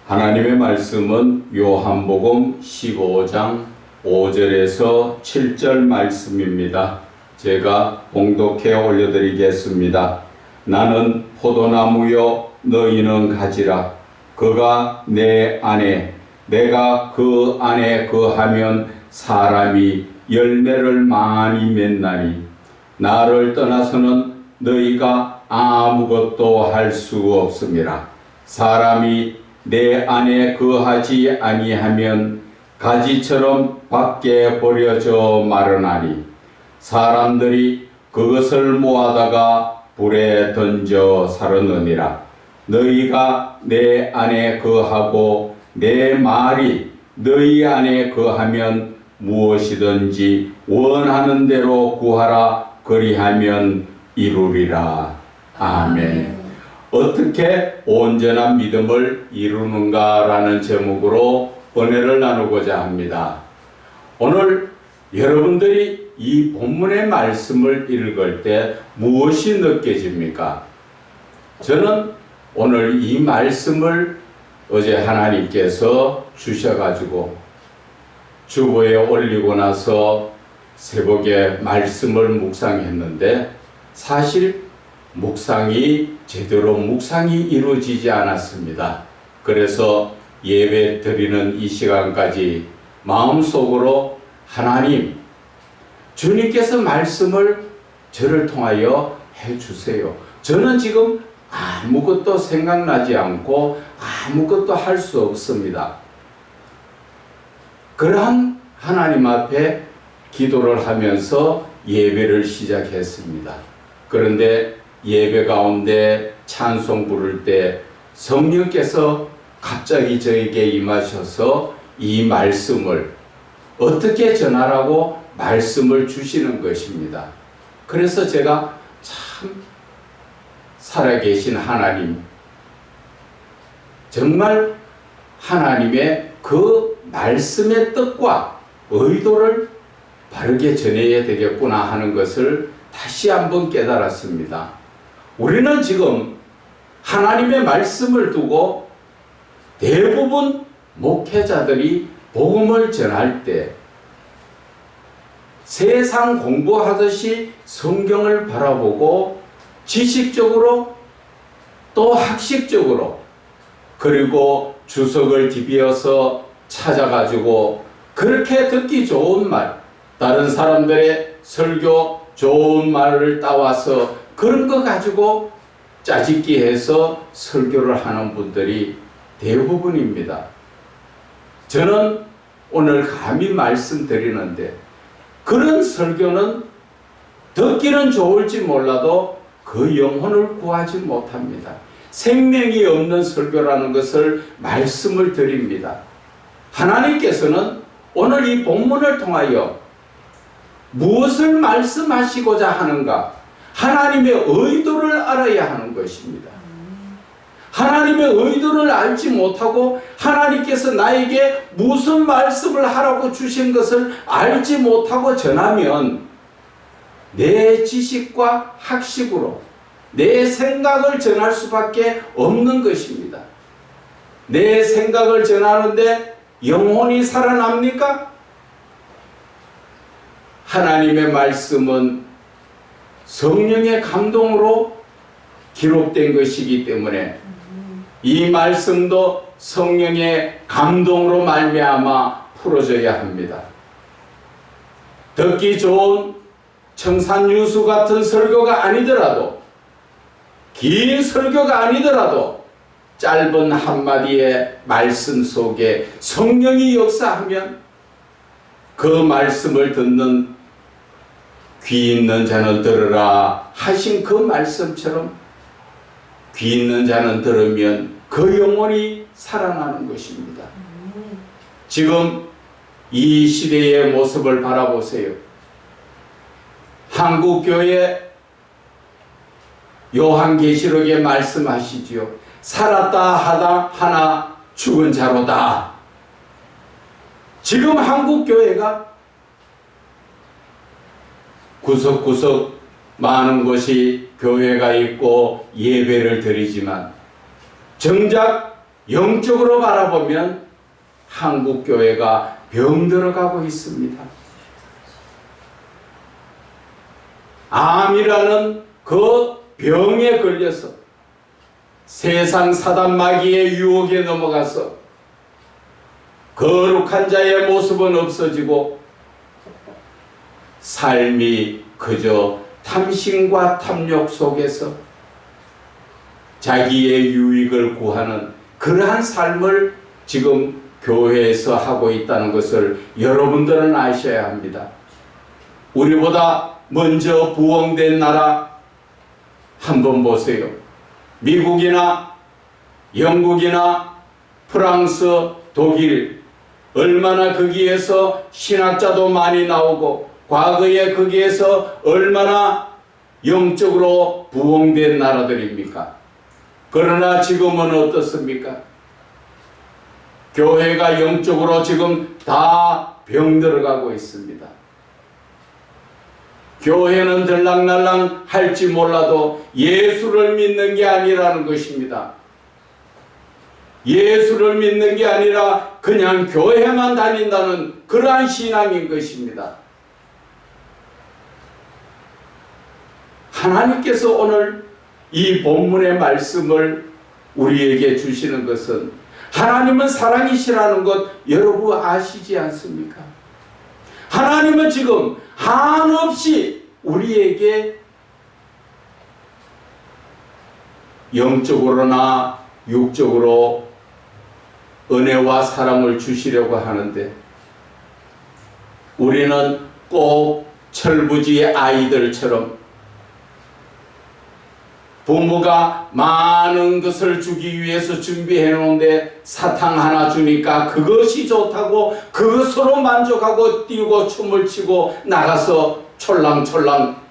하나님의 말씀은 요한복음 15장 5절에서 7절 말씀입니다. 제가 봉독해 올려드리겠습니다. 나는 포도나무요 너희는 가지라. 그가 내 안에 내가 그 안에 거하면 사람이 열매를 많이 맺나니 나를 떠나서는 너희가 아무것도 할 수 없음이라. 사람이 내 안에 거하지 아니하면 가지처럼 밖에 버려져 마르나니 사람들이 그것을 모아다가 불에 던져 사르느니라. 너희가 내 안에 거하고 내 말이 너희 안에 거하면 무엇이든지 원하는 대로 구하라. 그리하면 이루리라. 아멘. 어떻게 온전한 믿음을 이루는가라는 제목으로 은혜를 나누고자 합니다. 오늘 여러분들이 이 본문의 말씀을 읽을 때 무엇이 느껴집니까? 저는 오늘 이 말씀을 어제 하나님께서 주셔가지고 주보에 올리고 나서 새벽에 말씀을 묵상했는데 사실 묵상이 이루어지지 않았습니다. 그래서 예배 드리는 이 시간까지 마음속으로 하나님, 주님께서 말씀을 저를 통하여 해주세요. 저는 지금 아무것도 생각나지 않고 아무것도 할 수 없습니다. 그러한 하나님 앞에 기도를 하면서 예배를 시작했습니다. 그런데 예배 가운데 찬송 부를 때 성령께서 갑자기 저에게 임하셔서 이 말씀을 어떻게 전하라고 말씀을 주시는 것입니다. 그래서 제가 참 살아계신 하나님, 정말 하나님의 그 말씀의 뜻과 의도를 바르게 전해야 되겠구나 하는 것을 다시 한번 깨달았습니다. 우리는 지금 하나님의 말씀을 두고 대부분 목회자들이 복음을 전할 때 세상 공부하듯이 성경을 바라보고 지식적으로 또 학식적으로 그리고 주석을 뒤비어서 찾아가지고 그렇게 듣기 좋은 말, 다른 사람들의 설교 좋은 말을 따와서 그런 거 가지고 짜집기 해서 설교를 하는 분들이 대부분입니다. 저는 오늘 감히 말씀드리는데 그런 설교는 듣기는 좋을지 몰라도 그 영혼을 구하지 못합니다. 생명이 없는 설교라는 것을 말씀을 드립니다. 하나님께서는 오늘 이 본문을 통하여 무엇을 말씀하시고자 하는가? 하나님의 의도를 알아야 하는 것입니다. 하나님의 의도를 알지 못하고 하나님께서 나에게 무슨 말씀을 하라고 주신 것을 알지 못하고 전하면 내 지식과 학식으로 내 생각을 전할 수밖에 없는 것입니다. 내 생각을 전하는데 영혼이 살아납니까? 하나님의 말씀은 성령의 감동으로 기록된 것이기 때문에 이 말씀도 성령의 감동으로 말미암아 풀어져야 합니다. 듣기 좋은 청산유수 같은 설교가 아니더라도, 긴 설교가 아니더라도 짧은 한마디의 말씀 속에 성령이 역사하면 그 말씀을 듣는 귀 있는 자는 들으라 하신 그 말씀처럼 귀 있는 자는 들으면 그 영혼이 살아나는 것입니다. 지금 이 시대의 모습을 바라보세요. 한국교회 요한계시록에 말씀하시지요. 살았다 하나 죽은 자로다. 지금 한국교회가 구석구석 많은 곳이 교회가 있고 예배를 드리지만 정작 영적으로 바라보면 한국교회가 병들어가고 있습니다. 암이라는 그 병에 걸려서 세상 사단 마귀의 유혹에 넘어가서 거룩한 자의 모습은 없어지고 삶이 그저 탐심과 탐욕 속에서 자기의 유익을 구하는 그러한 삶을 지금 교회에서 하고 있다는 것을 여러분들은 아셔야 합니다. 우리보다 먼저 부흥된 나라 한번 보세요. 미국이나 영국이나 프랑스, 독일 얼마나 거기에서 신학자도 많이 나오고 과거에 거기에서 얼마나 영적으로 부흥된 나라들입니까? 그러나 지금은 어떻습니까? 교회가 영적으로 지금 다 병들어가고 있습니다. 교회는 들락날락 할지 몰라도 예수를 믿는 게 아니라는 것입니다. 예수를 믿는 게 아니라 그냥 교회만 다닌다는 그러한 신앙인 것입니다. 하나님께서 오늘 이 본문의 말씀을 우리에게 주시는 것은 하나님은 사랑이시라는 것 여러분 아시지 않습니까? 하나님은 지금 한없이 우리에게 영적으로나 육적으로 은혜와 사랑을 주시려고 하는데 우리는 꼭 철부지의 아이들처럼 부모가 많은 것을 주기 위해서 준비해 놓은데 사탕 하나 주니까 그것이 좋다고 그것으로 만족하고 뛰고 춤을 추고 나가서 촐랑촐랑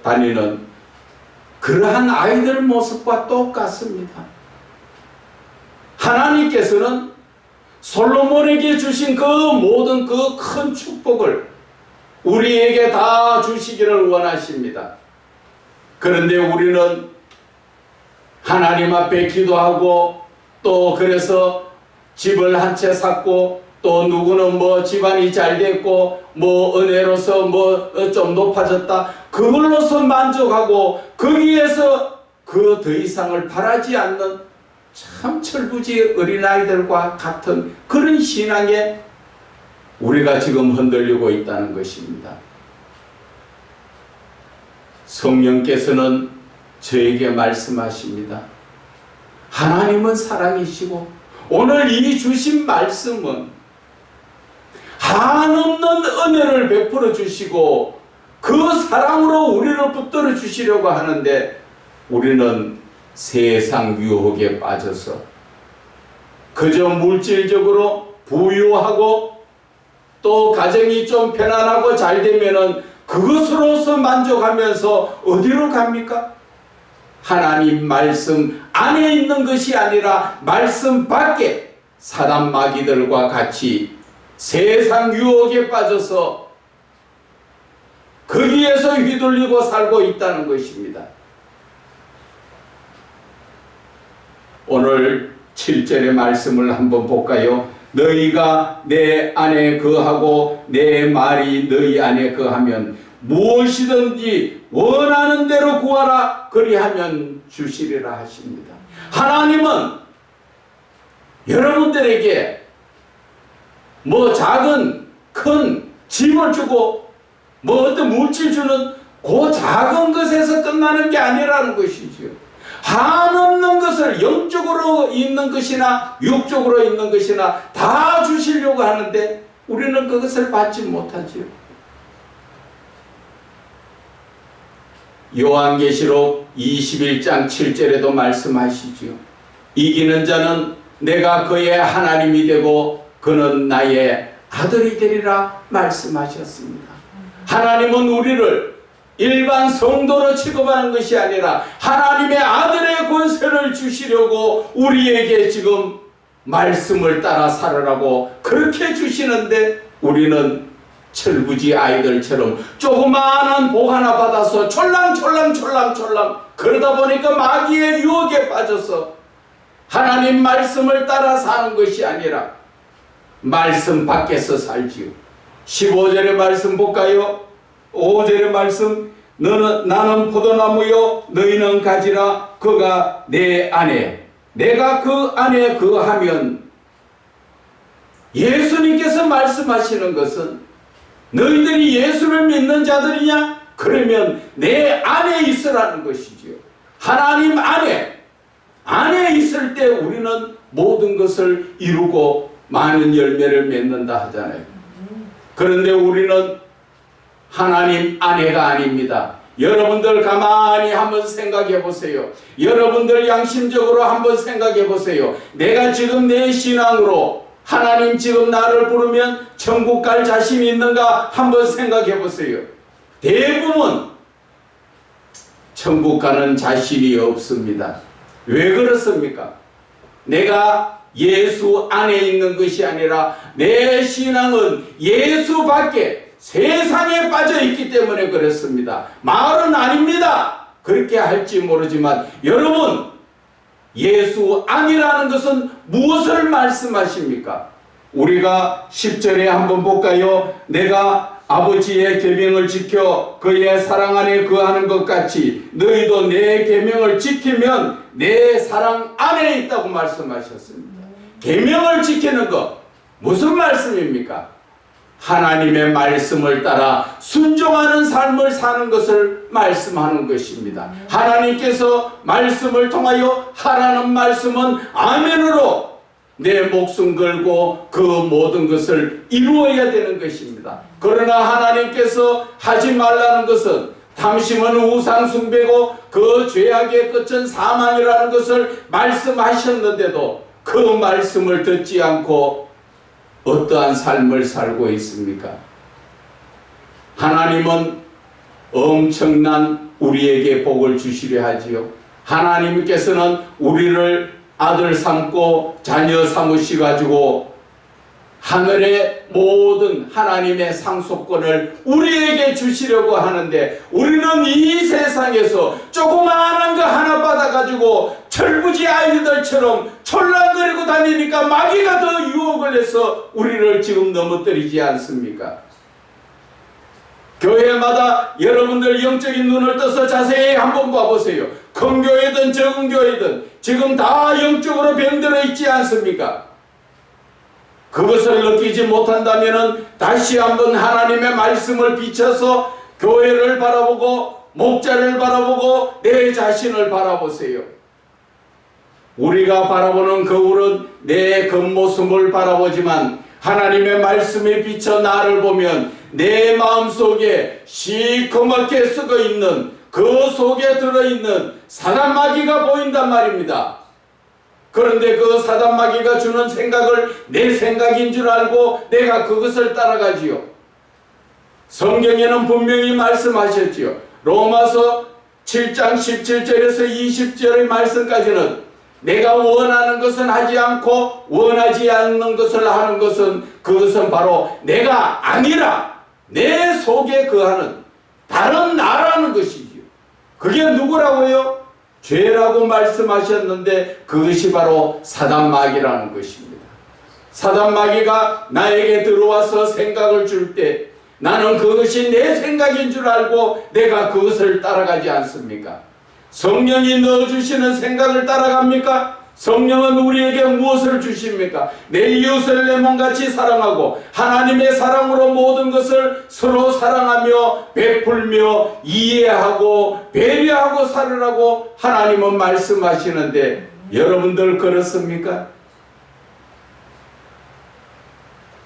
다니는 그러한 아이들 모습과 똑같습니다. 하나님께서는 솔로몬에게 주신 그 모든 그 큰 축복을 우리에게 다 주시기를 원하십니다. 그런데 우리는 하나님 앞에 기도하고 또 그래서 집을 한 채 샀고 또 누구는 뭐 집안이 잘 됐고 뭐 은혜로서 뭐 좀 높아졌다 그걸로서 만족하고 거기에서 그 더 이상을 바라지 않는 참 철부지 어린아이들과 같은 그런 신앙에 우리가 지금 흔들리고 있다는 것입니다. 성령께서는 저에게 말씀하십니다. 하나님은 사랑이시고 오늘 이 주신 말씀은 한없는 은혜를 베풀어 주시고 그 사랑으로 우리를 붙들어 주시려고 하는데 우리는 세상 유혹에 빠져서 그저 물질적으로 부유하고 또 가정이 좀 편안하고 잘 되면은 그것으로서 만족하면서 어디로 갑니까? 하나님 말씀 안에 있는 것이 아니라 말씀 밖에 사단 마귀들과 같이 세상 유혹에 빠져서 거기에서 휘둘리고 살고 있다는 것입니다. 오늘 7절의 말씀을 한번 볼까요? 너희가 내 안에 거하고 내 말이 너희 안에 거하면 무엇이든지 원하는 대로 구하라 그리하면 주시리라 하십니다. 하나님은 여러분들에게 뭐 작은 큰 집을 주고 뭐 어떤 물질 주는 그 작은 것에서 끝나는 게 아니라는 것이지요. 한없는 것을 영적으로 있는 것이나 육적으로 있는 것이나 다 주시려고 하는데 우리는 그것을 받지 못하지요. 요한계시록 21장 7절에도 말씀하시지요. 이기는 자는 내가 그의 하나님이 되고 그는 나의 아들이 되리라 말씀하셨습니다. 하나님은 우리를 일반 성도로 취급하는 것이 아니라 하나님의 아들의 권세를 주시려고 우리에게 지금 말씀을 따라 살으라고 그렇게 주시는데 우리는 철부지 아이들처럼 조그마한 복 하나 받아서 촐랑촐랑 그러다 보니까 마귀의 유혹에 빠져서 하나님 말씀을 따라 사는 것이 아니라 말씀 밖에서 살지요. 15절의 말씀 볼까요? 5절의 말씀, 나는 포도나무요 너희는 가지라. 그가 내 안에, 내가 그 안에 거하면, 예수님께서 말씀하시는 것은 너희들이 예수를 믿는 자들이냐? 그러면 내 안에 있으라는 것이지요. 하나님 안에 있을 때 우리는 모든 것을 이루고 많은 열매를 맺는다 하잖아요. 그런데 우리는 하나님 안에가 아닙니다. 여러분들 가만히 한번 생각해 보세요. 여러분들 양심적으로 한번 생각해 보세요. 내가 지금 내 신앙으로 하나님 지금 나를 부르면 천국 갈 자신이 있는가 한번 생각해 보세요. 대부분 천국 가는 자신이 없습니다. 왜 그렇습니까? 내가 예수 안에 있는 것이 아니라 내 신앙은 예수 밖에 세상에 빠져 있기 때문에 그렇습니다. 말은 아닙니다. 그렇게 할지 모르지만 여러분, 예수 안이라는 것은 무엇을 말씀하십니까? 우리가 10절에 한번 볼까요? 내가 아버지의 계명을 지켜 그의 사랑 안에 거하는 것 같이 너희도 내 계명을 지키면 내 사랑 안에 있다고 말씀하셨습니다. 계명을 지키는 것, 무슨 말씀입니까? 하나님의 말씀을 따라 순종하는 삶을 사는 것을 말씀하는 것입니다. 하나님께서 말씀을 통하여 하라는 말씀은 아멘으로 내 목숨 걸고 그 모든 것을 이루어야 되는 것입니다. 그러나 하나님께서 하지 말라는 것은 탐심은 우상 숭배고 그 죄악의 끝은 사망이라는 것을 말씀하셨는데도 그 말씀을 듣지 않고 어떠한 삶을 살고 있습니까? 하나님은 엄청난 우리에게 복을 주시려 하지요. 하나님께서는 우리를 아들 삼고 자녀 삼으시가지고 하늘의 모든 하나님의 상속권을 우리에게 주시려고 하는데 우리는 이 세상에서 조그마한 거 하나 받아가지고 철부지 아이들처럼 촐랑거리고 다니니까 마귀가 더 유혹을 해서 우리를 지금 넘어뜨리지 않습니까? 교회마다 여러분들 영적인 눈을 떠서 자세히 한번 봐보세요. 큰 교회든 적은 교회든 지금 다 영적으로 병들어 있지 않습니까? 그것을 느끼지 못한다면 다시 한번 하나님의 말씀을 비춰서 교회를 바라보고 목자를 바라보고 내 자신을 바라보세요. 우리가 바라보는 거울은 내 겉모습을 바라보지만 하나님의 말씀에 비춰 나를 보면 내 마음속에 시커멓게 썩어 있는 그 속에 들어있는 사단 마귀가 보인단 말입니다. 그런데 그 사단 마귀가 주는 생각을 내 생각인 줄 알고 내가 그것을 따라가지요. 성경에는 분명히 말씀하셨지요. 로마서 7장 17절에서 20절의 말씀까지는 내가 원하는 것은 하지 않고 원하지 않는 것을 하는 것은 그것은 바로 내가 아니라 내 속에 거하는 다른 나라는 것이지요. 그게 누구라고요? 죄라고 말씀하셨는데 그것이 바로 사단 마귀라는 것입니다. 사단 마귀가 나에게 들어와서 생각을 줄 때 나는 그것이 내 생각인 줄 알고 내가 그것을 따라가지 않습니까? 성령이 넣어주시는 생각을 따라갑니까? 성령은 우리에게 무엇을 주십니까? 내 이웃을 내 몸같이 사랑하고 하나님의 사랑으로 모든 것을 서로 사랑하며 베풀며 이해하고 배려하고 살으라고 하나님은 말씀하시는데 여러분들 그렇습니까?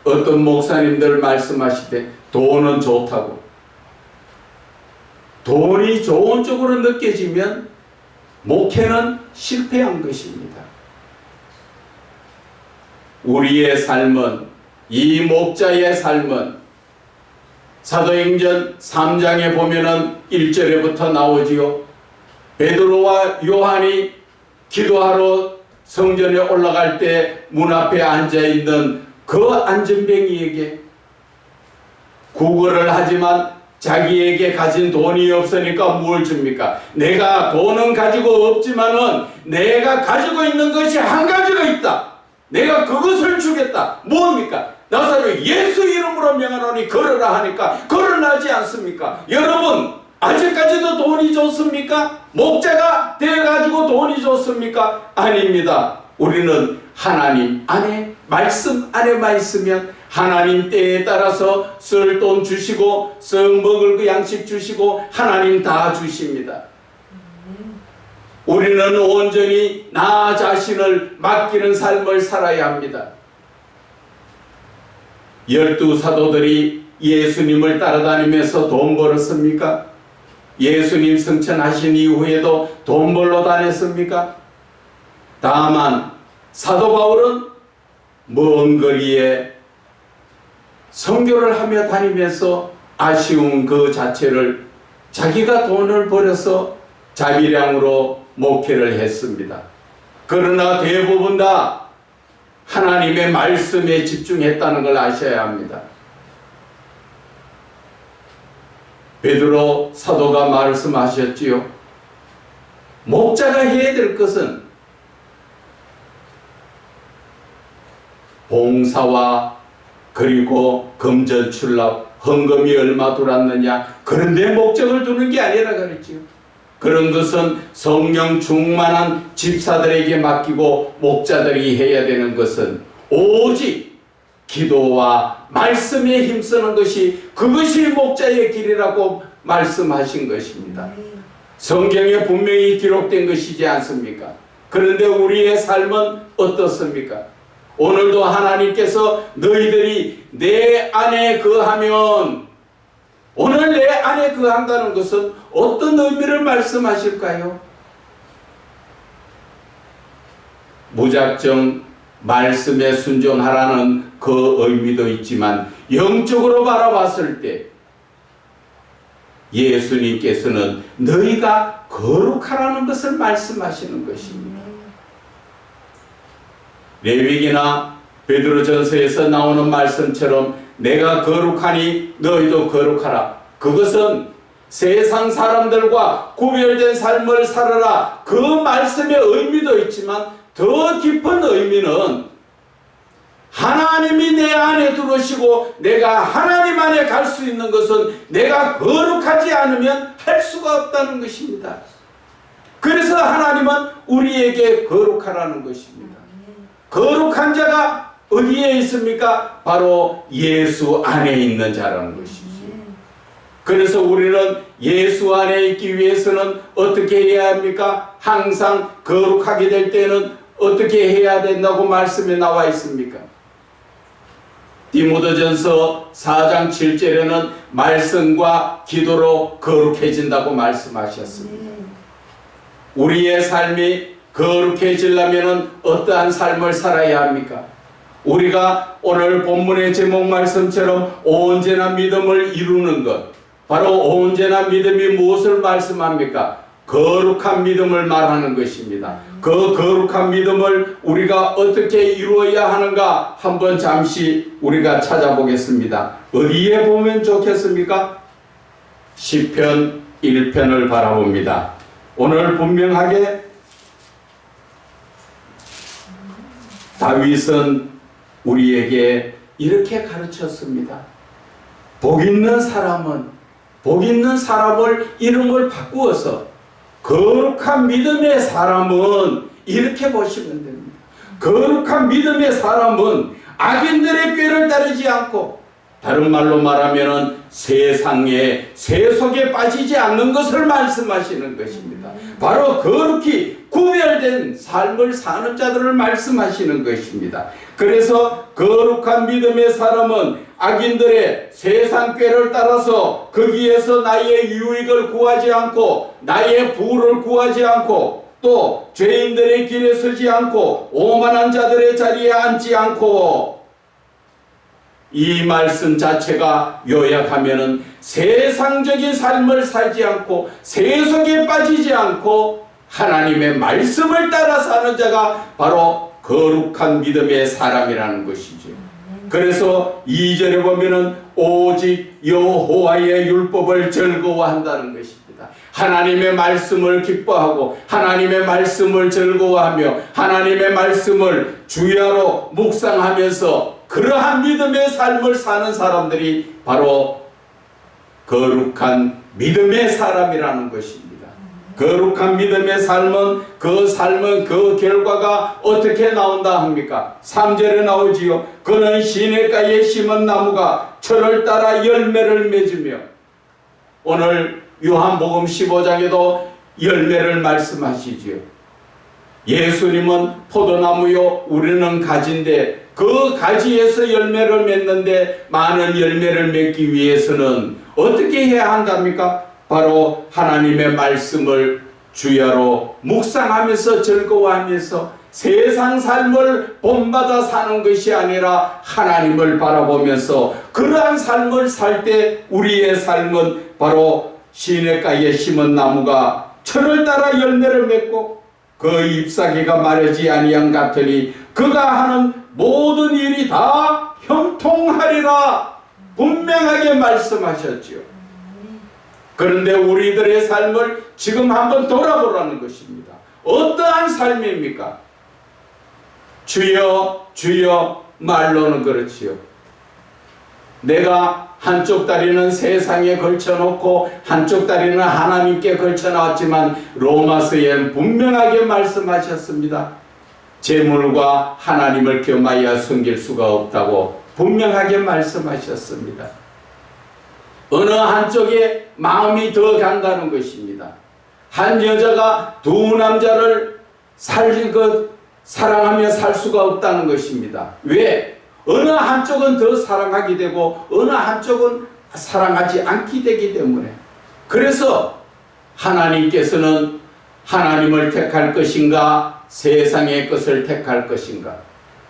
어떤 목사님들 말씀하실 때 돈은 좋다고, 돈이 좋은 쪽으로 느껴지면 목회는 실패한 것입니다. 우리의 삶은, 이 목자의 삶은 사도행전 3장에 보면은 1절에부터 나오지요. 베드로와 요한이 기도하러 성전에 올라갈 때 문 앞에 앉아있는 그 안전뱅이에게 구걸을 하지만 자기에게 가진 돈이 없으니까 뭘 줍니까? 내가 돈은 가지고 없지만은 내가 가지고 있는 것이 한 가지가 있다. 내가 그것을 주겠다. 뭡니까? 나사로 예수 이름으로 명하노니 걸으라 하니까 걸어나지 않습니까? 여러분, 아직까지도 돈이 좋습니까? 목자가 돼가지고 돈이 좋습니까? 아닙니다. 우리는 하나님 안에, 말씀 안에만 있으면 하나님 때에 따라서 쓸 돈 주시고 썩 먹을 그 양식 주시고 하나님 다 주십니다. 우리는 온전히 나 자신을 맡기는 삶을 살아야 합니다. 12 사도들이 예수님을 따라다니면서 돈 벌었습니까? 예수님 승천하신 이후에도 돈 벌러 다녔습니까? 다만 사도 바울은 먼 거리에 선교를 하며 다니면서 아쉬운 그 자체를 자기가 돈을 벌여서 자비량으로 목회를 했습니다. 그러나 대부분 다 하나님의 말씀에 집중했다는 걸 아셔야 합니다. 베드로 사도가 말씀하셨지요. 목자가 해야 될 것은 봉사와 그리고 금전출납, 헌금이 얼마 들어왔느냐, 그런 데 목적을 두는 게 아니라 그랬지요. 그런 것은 성령 충만한 집사들에게 맡기고 목자들이 해야 되는 것은 오직 기도와 말씀에 힘쓰는 것이, 그것이 목자의 길이라고 말씀하신 것입니다. 성경에 분명히 기록된 것이지 않습니까? 그런데 우리의 삶은 어떻습니까? 오늘도 하나님께서 너희들이 내 안에 거하면, 오늘 내 안에 거한다는 것은 어떤 의미를 말씀하실까요? 무작정 말씀에 순종하라는 그 의미도 있지만 영적으로 바라봤을 때 예수님께서는 너희가 거룩하라는 것을 말씀하시는 것입니다. 레위기나 베드로전서에서 나오는 말씀처럼 내가 거룩하니 너희도 거룩하라. 그것은 세상 사람들과 구별된 삶을 살아라. 그 말씀의 의미도 있지만 더 깊은 의미는 하나님이 내 안에 들어오시고 내가 하나님 안에 갈 수 있는 것은 내가 거룩하지 않으면 할 수가 없다는 것입니다. 그래서 하나님은 우리에게 거룩하라는 것입니다. 거룩한 자가 어디에 있습니까? 바로 예수 안에 있는 자라는 것이죠. 그래서 우리는 예수 안에 있기 위해서는 어떻게 해야 합니까? 항상 거룩하게 될 때는 어떻게 해야 된다고 말씀에 나와 있습니까? 디모데전서 4장 7절에는 말씀과 기도로 거룩해진다고 말씀하셨습니다. 우리의 삶이 거룩해지려면 어떠한 삶을 살아야 합니까? 우리가 오늘 본문의 제목 말씀처럼 온전한 믿음을 이루는 것, 바로 온전한 믿음이 무엇을 말씀합니까? 거룩한 믿음을 말하는 것입니다. 그 거룩한 믿음을 우리가 어떻게 이루어야 하는가 한번 잠시 우리가 찾아보겠습니다. 어디에 보면 좋겠습니까? 시편 1편을 바라봅니다. 오늘 분명하게 다윗은 우리에게 이렇게 가르쳤습니다. 복 있는 사람을 이름을 바꾸어서 거룩한 믿음의 사람은 이렇게 보시면 됩니다. 거룩한 믿음의 사람은 악인들의 꾀를 따르지 않고, 다른 말로 말하면 세상의 세속에 빠지지 않는 것을 말씀하시는 것입니다. 바로 거룩히 구별된 삶을 사는 자들을 말씀하시는 것입니다. 그래서 거룩한 믿음의 사람은 악인들의 세상 꾀를 따라서 거기에서 나의 유익을 구하지 않고 나의 부를 구하지 않고 또 죄인들의 길에 서지 않고 오만한 자들의 자리에 앉지 않고, 이 말씀 자체가 요약하면은 세상적인 삶을 살지 않고 세속에 빠지지 않고 하나님의 말씀을 따라 사는 자가 바로 거룩한 믿음의 사람이라는 것이죠. 그래서 2절에 보면은 오직 여호와의 율법을 즐거워한다는 것입니다. 하나님의 말씀을 기뻐하고 하나님의 말씀을 즐거워하며 하나님의 말씀을 주야로 묵상하면서 그러한 믿음의 삶을 사는 사람들이 바로 거룩한 믿음의 사람이라는 것입니다. 거룩한 믿음의 삶은 그 결과가 어떻게 나온다 합니까? 3절에 나오지요. 그는 시냇가에 심은 나무가 철을 따라 열매를 맺으며, 오늘 요한복음 15장에도 열매를 말씀하시지요. 예수님은 포도나무요 우리는 가지인데 그 가지에서 열매를 맺는데 많은 열매를 맺기 위해서는 어떻게 해야 한답니까? 바로 하나님의 말씀을 주야로 묵상하면서 즐거워하면서 세상 삶을 본받아 사는 것이 아니라 하나님을 바라보면서 그러한 삶을 살 때 우리의 삶은 바로 시냇가에 심은 나무가 철을 따라 열매를 맺고 그 잎사귀가 마르지 아니한 같으니 그가 하는 모든 일이 다 형통하리라 분명하게 말씀하셨지요. 그런데 우리들의 삶을 지금 한번 돌아보라는 것입니다. 어떠한 삶입니까? 주여 주여 말로는 그렇지요. 내가 한쪽 다리는 세상에 걸쳐놓고 한쪽 다리는 하나님께 걸쳐놨지만 로마서엔 분명하게 말씀하셨습니다. 재물과 하나님을 겸하여 섬길 수가 없다고 분명하게 말씀하셨습니다. 어느 한쪽에 마음이 더 간다는 것입니다. 한 여자가 두 남자를 사랑하며 살 수가 없다는 것입니다. 왜? 어느 한쪽은 더 사랑하게 되고 어느 한쪽은 사랑하지 않게 되기 때문에. 그래서 하나님께서는 하나님을 택할 것인가 세상의 것을 택할 것인가.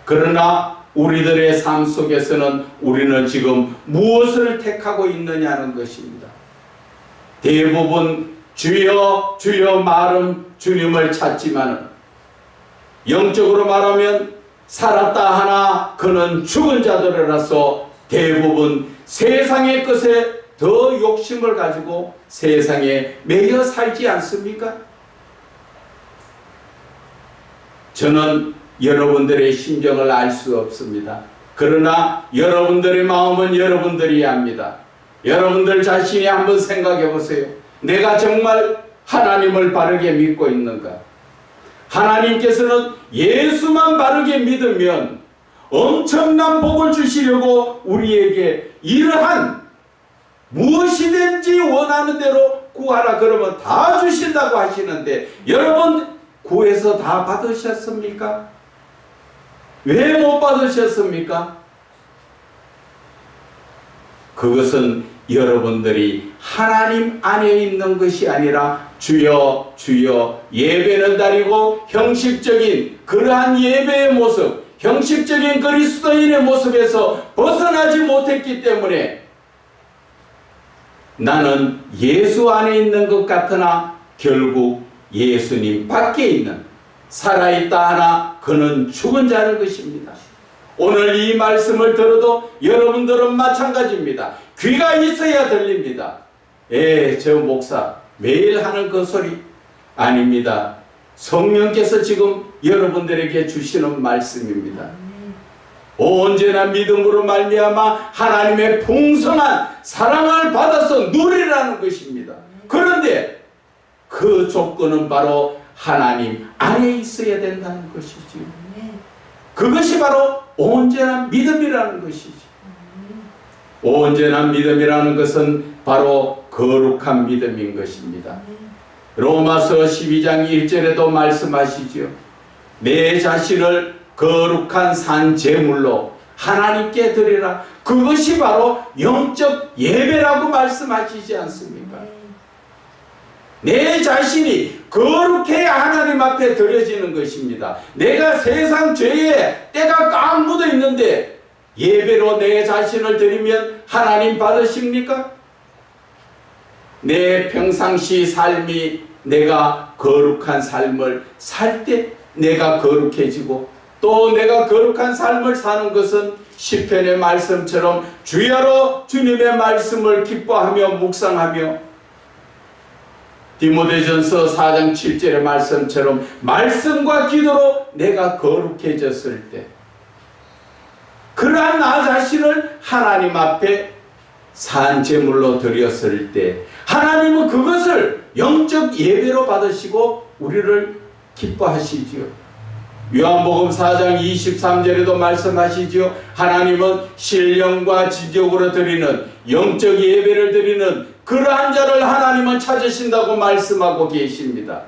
그러나 우리들의 삶 속에서는 우리는 지금 무엇을 택하고 있느냐는 것입니다. 대부분 주여 주여 말은 주님을 찾지만 영적으로 말하면 살았다 하나 그는 죽은 자들이라서 대부분 세상의 것에 더 욕심을 가지고 세상에 매여 살지 않습니까? 저는 여러분들의 심정을 알 수 없습니다. 그러나 여러분들의 마음은 여러분들이 압니다. 여러분들 자신이 한번 생각해 보세요. 내가 정말 하나님을 바르게 믿고 있는가? 하나님께서는 예수만 바르게 믿으면 엄청난 복을 주시려고 우리에게 이러한 무엇이든지 원하는 대로 구하라 그러면 다 주신다고 하시는데 여러분 구해서 다 받으셨습니까? 왜 못 받으셨습니까? 그것은 여러분들이 하나님 안에 있는 것이 아니라 주여 주여 예배는 다르고 형식적인 그러한 예배의 모습, 형식적인 그리스도인의 모습에서 벗어나지 못했기 때문에 나는 예수 안에 있는 것 같으나 결국 예수님 밖에 있는 살아있다 하나 그는 죽은 자일 것입니다. 오늘 이 말씀을 들어도 여러분들은 마찬가지입니다. 귀가 있어야 들립니다. 저 목사 매일 하는 그 소리 아닙니다. 성령께서 지금 여러분들에게 주시는 말씀입니다. 언제나 믿음으로 말미암아 하나님의 풍성한 사랑을 받아서 누리라는 것입니다. 그런데 그 조건은 바로 하나님 안에 있어야 된다는 것이지요. 그것이 바로 온전한 믿음이라는 것이지. 온전한 믿음이라는 것은 바로 거룩한 믿음인 것입니다. 로마서 12장 1절에도 말씀하시죠. 내 자신을 거룩한 산 제물로 하나님께 드리라. 그것이 바로 영적 예배라고 말씀하시지 않습니까? 내 자신이 거룩해야 하나님 앞에 드려지는 것입니다. 내가 세상 죄에 때가 꽉 묻어 있는데 예배로 내 자신을 드리면 하나님 받으십니까? 내 평상시 삶이 내가 거룩한 삶을 살 때 내가 거룩해지고 또 내가 거룩한 삶을 사는 것은 시편의 말씀처럼 주야로 주님의 말씀을 기뻐하며 묵상하며 디모데전서 4장 7절의 말씀처럼 말씀과 기도로 내가 거룩해졌을 때 그러한 나 자신을 하나님 앞에 산 제물로 드렸을 때 하나님은 그것을 영적 예배로 받으시고 우리를 기뻐하시지요. 요한복음 4장 23절에도 말씀하시지요. 하나님은 신령과 진정으로 드리는 영적 예배를 드리는 그러한 자를 하나님은 찾으신다고 말씀하고 계십니다.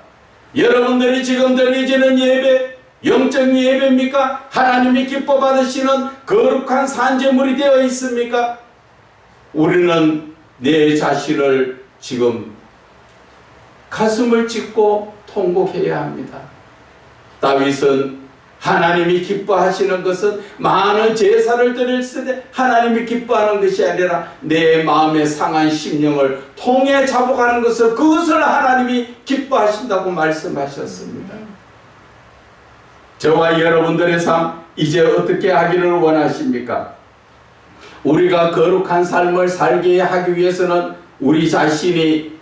여러분들이 지금 드리지는 예배 영적 예배입니까? 하나님이 기뻐 받으시는 거룩한 산제물이 되어 있습니까? 우리는 내 자신을 지금 가슴을 찢고 통곡해야 합니다. 다윗은 하나님이 기뻐하시는 것은 많은 제사를 드릴 때 하나님이 기뻐하는 것이 아니라 내 마음의 상한 심령을 통해 잡아가는 것을 그것을 하나님이 기뻐하신다고 말씀하셨습니다. 저와 여러분들의 삶 이제 어떻게 하기를 원하십니까? 우리가 거룩한 삶을 살게 하기 위해서는 우리 자신이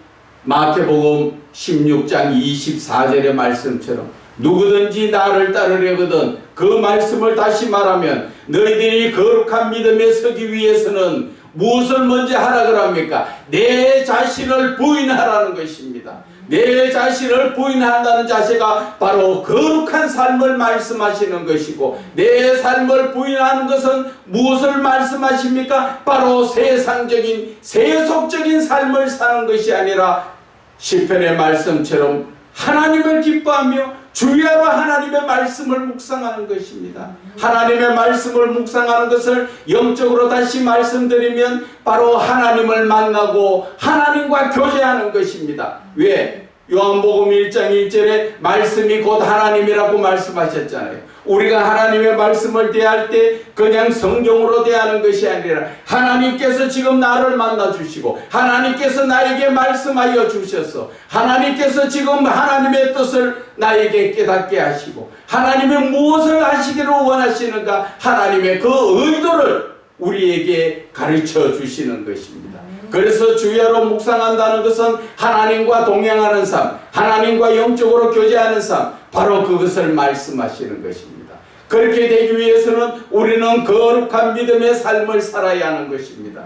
마태복음 16장 24절의 말씀처럼 누구든지 나를 따르려거든 그 말씀을 다시 말하면 너희들이 거룩한 믿음에 서기 위해서는 무엇을 먼저 하라 그럽니까? 내 자신을 부인하라는 것입니다. 내 자신을 부인한다는 자세가 바로 거룩한 삶을 말씀하시는 것이고 내 삶을 부인하는 것은 무엇을 말씀하십니까? 바로 세상적인 세속적인 삶을 사는 것이 아니라 시편의 말씀처럼 하나님을 기뻐하며 주야로 하나님의 말씀을 묵상하는 것입니다. 하나님의 말씀을 묵상하는 것을 영적으로 다시 말씀드리면 바로 하나님을 만나고 하나님과 교제하는 것입니다. 왜? 요한복음 1장 1절에 말씀이 곧 하나님이라고 말씀하셨잖아요. 우리가 하나님의 말씀을 대할 때 그냥 성경으로 대하는 것이 아니라 하나님께서 지금 나를 만나 주시고 하나님께서 나에게 말씀하여 주셔서 하나님께서 지금 하나님의 뜻을 나에게 깨닫게 하시고 하나님의 무엇을 하시기를 원하시는가 하나님의 그 의도를 우리에게 가르쳐 주시는 것입니다. 그래서 주야로 묵상한다는 것은 하나님과 동행하는 삶, 하나님과 영적으로 교제하는 삶, 바로 그것을 말씀하시는 것입니다. 그렇게 되기 위해서는 우리는 거룩한 믿음의 삶을 살아야 하는 것입니다.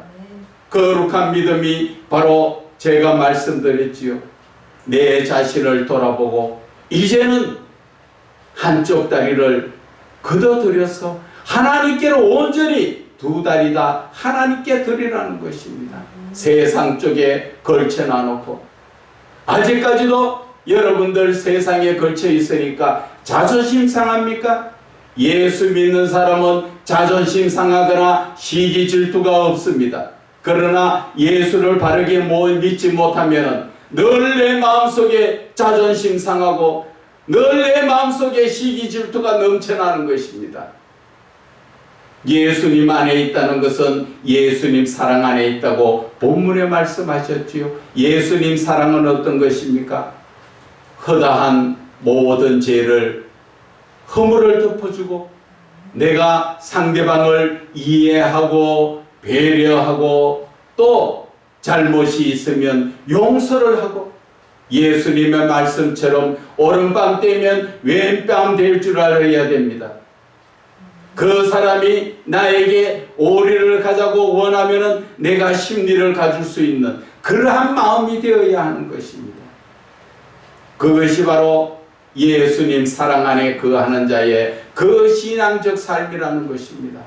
거룩한 믿음이 바로 제가 말씀드렸지요. 내 자신을 돌아보고 이제는 한쪽 다리를 걷어들여서 하나님께로 온전히 두 다리 다 하나님께 드리라는 것입니다. 세상 쪽에 걸쳐놔 놓고 아직까지도 여러분들 세상에 걸쳐 있으니까 자존심 상합니까? 예수 믿는 사람은 자존심 상하거나 시기 질투가 없습니다. 그러나 예수를 바르게 믿지 못하면 늘 내 마음속에 자존심 상하고 늘 내 마음속에 시기 질투가 넘쳐나는 것입니다. 예수님 안에 있다는 것은 예수님 사랑 안에 있다고 본문에 말씀하셨지요. 예수님 사랑은 어떤 것입니까? 허다한 모든 죄를 허물을 덮어주고 내가 상대방을 이해하고 배려하고 또 잘못이 있으면 용서를 하고 예수님의 말씀처럼 오른밤 되면 왼밤 될 줄 알아야 됩니다. 그 사람이 나에게 오리를 가자고 원하면은 내가 심리를 가질 수 있는 그러한 마음이 되어야 하는 것입니다. 그것이 바로 예수님 사랑 안에 거하는 자의 그 신앙적 삶이라는 것입니다.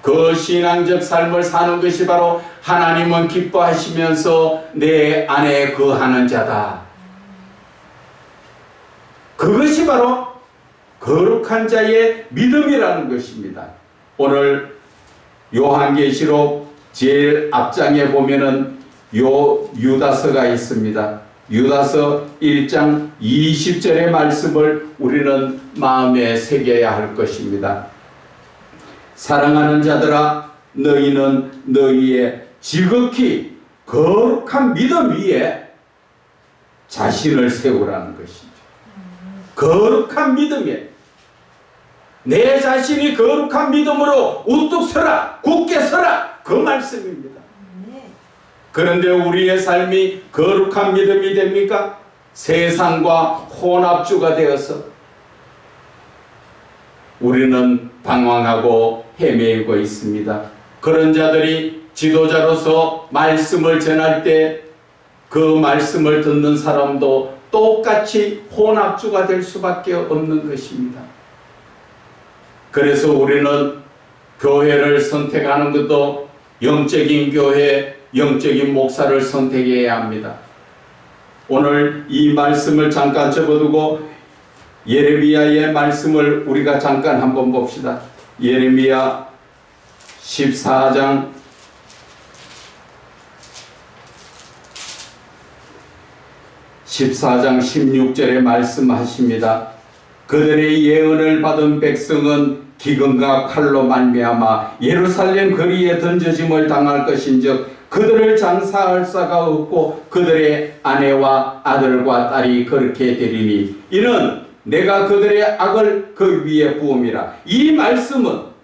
그 신앙적 삶을 사는 것이 바로 하나님은 기뻐하시면서 내 안에 거하는 자다. 그것이 바로 거룩한 자의 믿음이라는 것입니다. 오늘 요한계시록 제일 앞장에 보면은 유다서가 있습니다. 유다서 1장 20절의 말씀을 우리는 마음에 새겨야 할 것입니다. 사랑하는 자들아 너희는 너희의 지극히 거룩한 믿음 위에 자신을 세우라는 것이죠. 거룩한 믿음에 내 자신이 거룩한 믿음으로 우뚝 서라, 굳게 서라, 그 말씀입니다. 그런데 우리의 삶이 거룩한 믿음이 됩니까? 세상과 혼합주가 되어서 우리는 방황하고 헤매고 있습니다. 그런 자들이 지도자로서 말씀을 전할 때 그 말씀을 듣는 사람도 똑같이 혼합주가 될 수밖에 없는 것입니다. 그래서 우리는 교회를 선택하는 것도 영적인 교회, 영적인 목사를 선택해야 합니다. 오늘 이 말씀을 잠깐 접어두고 예레미야의 말씀을 우리가 잠깐 한번 봅시다. 예레미야 14장 16절에 말씀하십니다. 그들의 예언을 받은 백성은 기근과 칼로 말미암아 예루살렘 거리에 던져짐을 당할 것인즉 그들을 장사할 자가 없고 그들의 아내와 아들과 딸이 그렇게 되리니 이는 내가 그들의 악을 그 위에 부음이라. 이 말씀은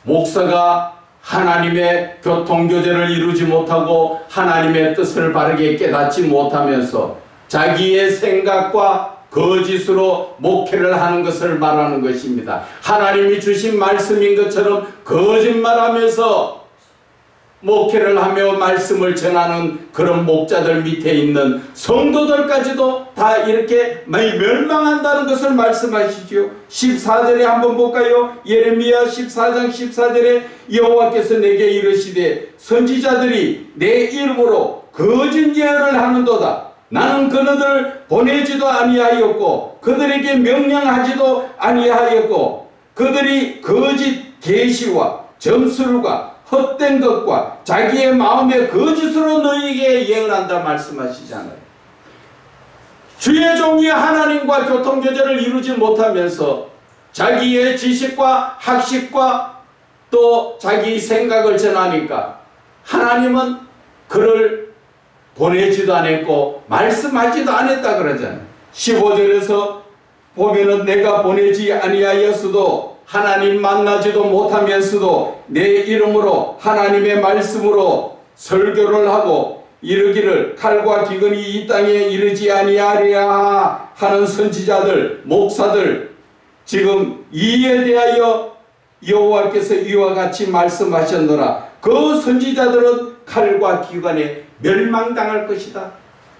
목사가 하나님의 교통교제를 이루지 못하고 하나님의 뜻을 바르게 깨닫지 못하면서 자기의 생각과 거짓으로 목회를 하는 것을 말하는 것입니다. 하나님이 주신 말씀인 것처럼 거짓말하면서 목회를 하며 말씀을 전하는 그런 목자들 밑에 있는 성도들까지도 다 이렇게 많이 멸망한다는 것을 말씀하시죠. 14절에 한번 볼까요? 예레미야 14장 14절에 여호와께서 내게 이르시되 선지자들이 내 이름으로 거짓 예언을 하는도다. 나는 그들을 보내지도 아니하였고 그들에게 명령하지도 아니하였고 그들이 거짓 계시와 점술과 헛된 것과 자기의 마음의 거짓으로 너희에게 예언한다 말씀하시잖아요. 주의 종이 하나님과 교통교제를 이루지 못하면서 자기의 지식과 학식과 또 자기 생각을 전하니까 하나님은 그를 보내지도 않았고 말씀하지도 않았다 그러잖아요. 15절에서 보면은 내가 보내지 아니하였어도 하나님 만나지도 못하면서도 내 이름으로 하나님의 말씀으로 설교를 하고 이르기를 칼과 기근이 이 땅에 이르지 아니하리라 하는 선지자들, 목사들 지금 이에 대하여 여호와께서 이와 같이 말씀하셨노라. 그 선지자들은 칼과 기근에 멸망당할 것이다.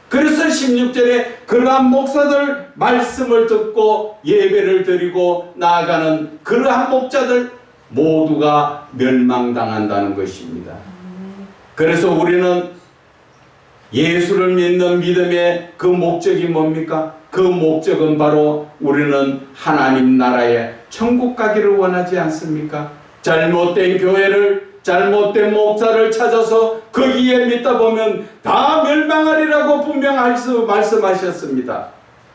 그래서 16절에 그러한 목사들 말씀을 듣고 예배를 드리고 나아가는 그러한 목자들 모두가 멸망당한다는 것입니다. 그래서 우리는 예수를 믿는 믿음의 그 목적이 뭡니까? 그 목적은 바로 우리는 하나님 나라에 천국 가기를 원하지 않습니까? 잘못된 교회를 잘못된 목사를 찾아서 거기에 믿다 보면 다 멸망하리라고 분명 말씀하셨습니다.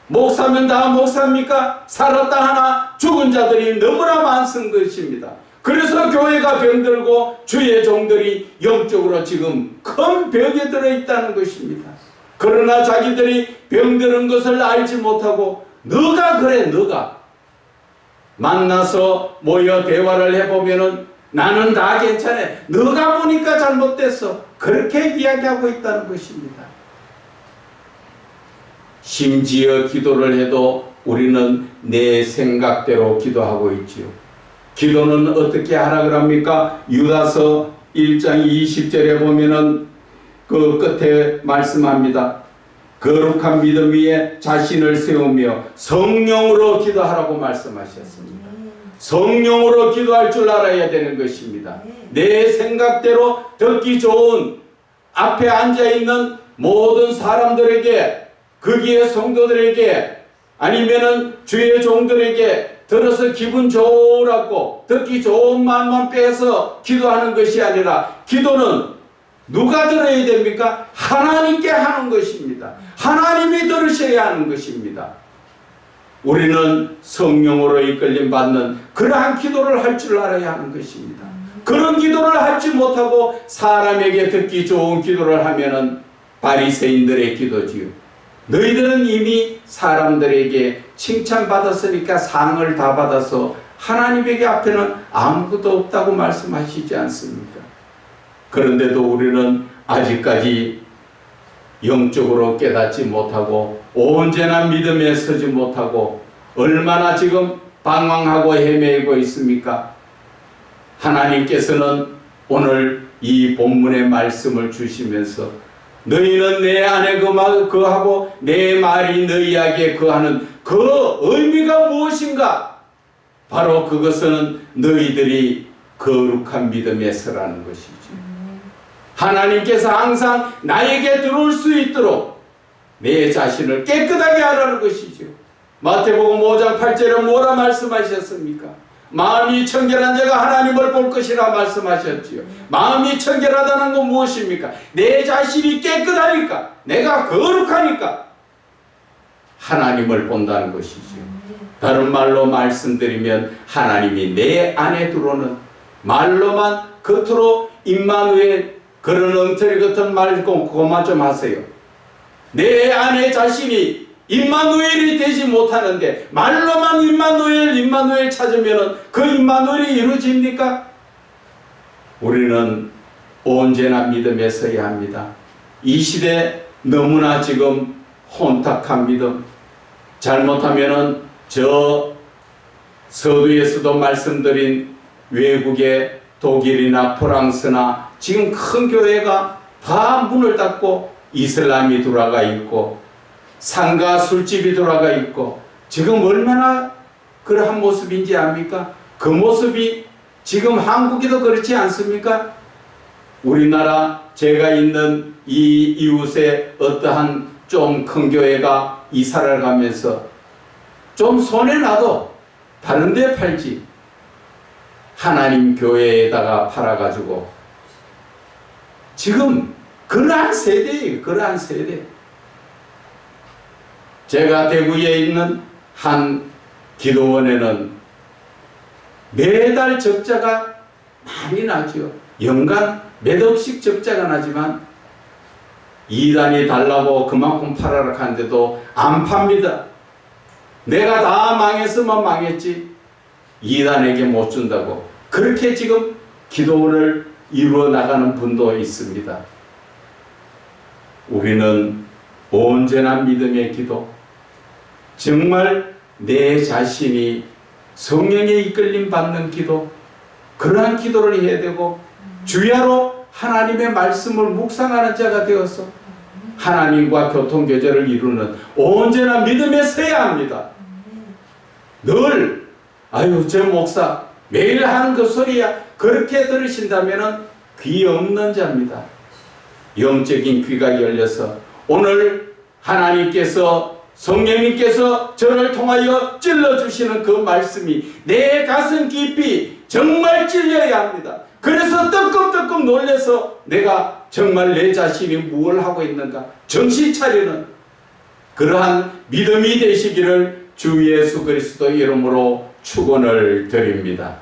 목사면 다 목사입니까? 살았다 하나 죽은 자들이 너무나 많은 것입니다. 그래서 교회가 병들고 주의 종들이 영적으로 지금 큰 벽에 들어있다는 것입니다. 그러나 자기들이 병드는 것을 알지 못하고 너가 그래 너가 만나서 모여 대화를 해보면은 나는 다 괜찮아. 너가 보니까 잘못됐어. 그렇게 이야기하고 있다는 것입니다. 심지어 기도를 해도 우리는 내 생각대로 기도하고 있지요. 기도는 어떻게 하라 그럽니까? 유다서 1장 20절에 보면은 그 끝에 말씀합니다. 거룩한 믿음 위에 자신을 세우며 성령으로 기도하라고 말씀하셨습니다. 성령으로 기도할 줄 알아야 되는 것입니다. 내 생각대로 듣기 좋은 앞에 앉아있는 모든 사람들에게 거기에 성도들에게 아니면은 주의 종들에게 들어서 기분 좋으라고 듣기 좋은 마음만 빼서 기도하는 것이 아니라 기도는 누가 들어야 됩니까? 하나님께 하는 것입니다. 하나님이 들으셔야 하는 것입니다. 우리는 성령으로 이끌림 받는 그러한 기도를 할 줄 알아야 하는 것입니다. 그런 기도를 하지 못하고 사람에게 듣기 좋은 기도를 하면은 바리새인들의 기도지요. 너희들은 이미 사람들에게 칭찬받았으니까 상을 다 받아서 하나님에게 앞에는 아무것도 없다고 말씀하시지 않습니까? 그런데도 우리는 아직까지 영적으로 깨닫지 못하고 온전한 믿음에 서지 못하고 얼마나 지금 방황하고 헤매고 있습니까? 하나님께서는 오늘 이 본문의 말씀을 주시면서 너희는 내 안에 거하고 내 말이 너희에게 거하는 그 의미가 무엇인가? 바로 그것은 너희들이 거룩한 믿음에 서라는 것이죠. 하나님께서 항상 나에게 들어올 수 있도록 내 자신을 깨끗하게 하라는 것이죠. 마태복음 5장 8절에 뭐라 말씀하셨습니까? 마음이 청결한 자가 하나님을 볼 것이라 말씀하셨지요. 마음이 청결하다는 건 무엇입니까? 내 자신이 깨끗하니까, 내가 거룩하니까 하나님을 본다는 것이지요. 다른 말로 말씀드리면 하나님이 내 안에 들어오는, 말로만 겉으로 임마누엘 그런 엉터리 같은 말 그만 좀 하세요. 내 안에 자신이 임마누엘이 되지 못하는데 말로만 임마누엘 찾으면 그 임마누엘이 이루어집니까? 우리는 언제나 믿음에 서야 합니다. 이 시대 너무나 지금 혼탁한 믿음, 잘못하면은 저 서두에서도 말씀드린 외국의 독일이나 프랑스나 지금 큰 교회가 다 문을 닫고 이슬람이 돌아가 있고 상가 술집이 돌아가 있고 지금 얼마나 그러한 모습인지 압니까? 그 모습이 지금 한국에도 그렇지 않습니까? 우리나라 제가 있는 이 이웃에 어떠한 좀 큰 교회가 이사를 가면서 좀 손에 놔도 다른 데 팔지 하나님 교회에다가 팔아가지고 지금 그러한 세대예요. 그러한 세대. 제가 대구에 있는 한 기도원에는 매달 적자가 많이 나죠. 연간 몇 억씩 적자가 나지만 이단이 달라고 그만큼 팔아라 하는데도 안 팝니다. 내가 다 망했으면 망했지 이단에게 못 준다고 그렇게 지금 기도원을 이루어 나가는 분도 있습니다. 우리는 온전한 믿음의 기도, 정말 내 자신이 성령의 이끌림 받는 기도, 그러한 기도를 해야 되고 주야로 하나님의 말씀을 묵상하는 자가 되어서 하나님과 교통교제를 이루는 온전한 믿음에 서야 합니다. 늘 아유 저 목사 매일 하는 그 소리야 그렇게 들으신다면 귀 없는 자입니다. 영적인 귀가 열려서 오늘 하나님께서 성령님께서 저를 통하여 찔러주시는 그 말씀이 내 가슴 깊이 정말 찔려야 합니다. 그래서 뜨끔뜨끔 놀라서 내가 정말 내 자신이 무엇을 하고 있는가 정신 차리는 그러한 믿음이 되시기를 주 예수 그리스도 이름으로 축원을 드립니다.